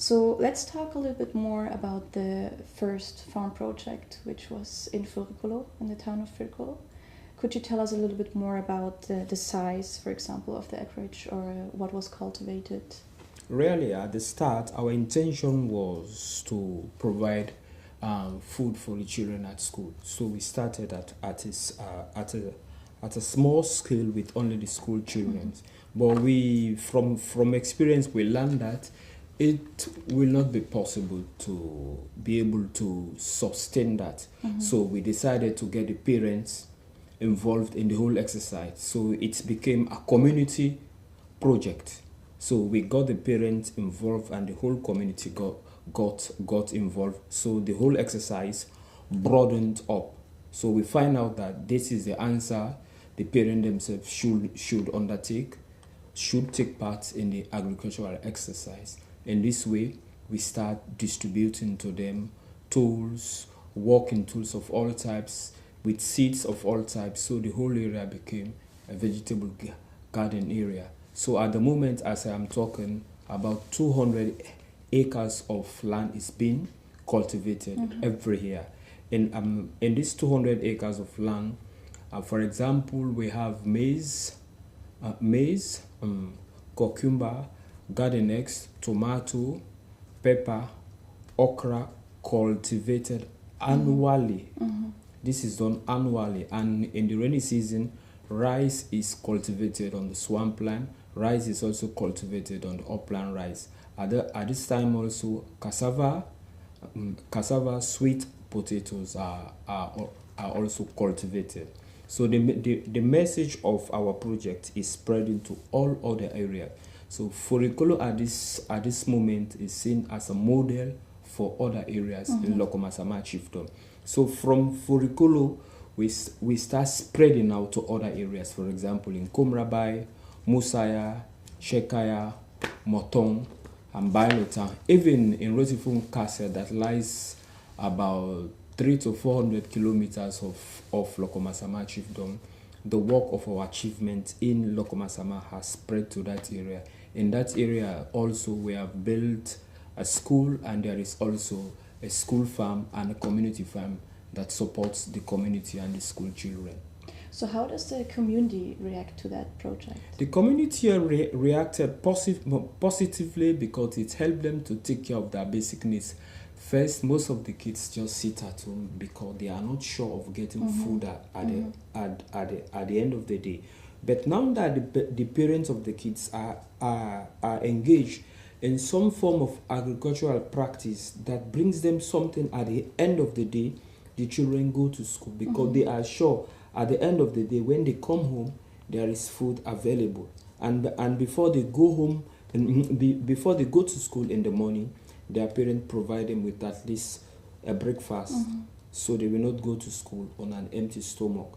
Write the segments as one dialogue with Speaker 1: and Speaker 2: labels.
Speaker 1: So let's talk a little bit more about the first farm project, which was in Forikolo, in the town of Forikolo. Could you tell us a little bit more about the size, for example, of the acreage, or what was cultivated?
Speaker 2: Really, at the start, our intention was to provide food for the children at school. So we started at a small scale with only the school children. But we, from experience, we learned that it will not be possible to be able to sustain that. So we decided to get the parents involved in the whole exercise. So it became a community project. So we got the parents involved and the whole community got involved. So the whole exercise broadened up. So we find out that this is the answer the parents themselves should take part in the agricultural exercise. In this way, we start distributing to them tools, working tools of all types, with seeds of all types. So the whole area became a vegetable garden area. So at the moment, as I am talking, about 200 acres of land is being cultivated every year. In these 200 acres of land, for example, we have maize, cucumber, garden eggs, tomato, pepper, okra, cultivated annually. This is done annually, and in the rainy season, rice is cultivated on the swampland. Rice is also cultivated on the upland rice. At this time also, cassava, sweet potatoes are also cultivated. So the message of our project is spreading to all other areas. So Forikolo at this moment is seen as a model for other areas in Lokomasama Chiefdom. So from Forikolo, we start spreading out to other areas. For example, in Komrabai, Musaya, Shekaya, Motong, and Bailota. Even in Rotifung Castle, that lies about 300 to 400 kilometers of Lokomasama Chiefdom, the work of our achievement in Lokomasama has spread to that area. In that area also, we have built a school, and there is also a school farm and a community farm that supports the community and the school children.
Speaker 1: So how does the community react to that project?
Speaker 2: The community reacted positively because it helped them to take care of their basic needs. First, most of the kids just sit at home because they are not sure of getting food at the end of the day. But now that the parents of the kids are engaged in some form of agricultural practice that brings them something at the end of the day, the children go to school because they are sure at the end of the day, when they come home, there is food available. And before they go home, before they go to school in the morning, their parents provide them with at least a breakfast, so they will not go to school on an empty stomach.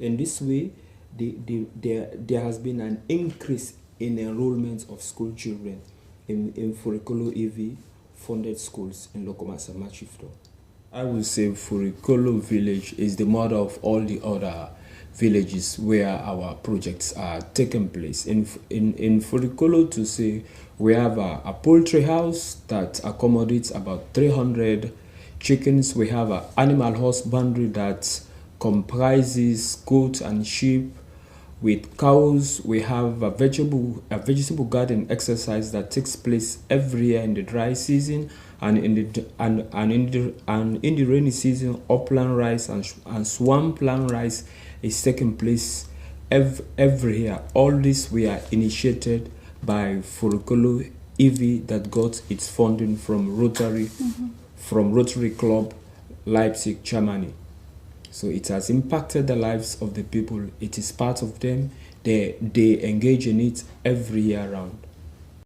Speaker 2: In this way, there has been an increase in enrollment of school children in Forikolo e.V. funded schools in Lokomasama Chiefdom. I will say Forikolo village is the model of all the other villages where our projects are taking place. In Forikolo, to say, we have a poultry house that accommodates about 300 chickens. We have an animal husbandry that comprises goats and sheep. With cows, we have a vegetable garden exercise that takes place every year in the dry season, and in the rainy season, upland rice and swampland rice is taking place every year. All this we are initiated by Forikolo e.V. that got its funding from Rotary Club Leipzig, Germany. So it has impacted the lives of the people. It is part of them. They engage in it every year round.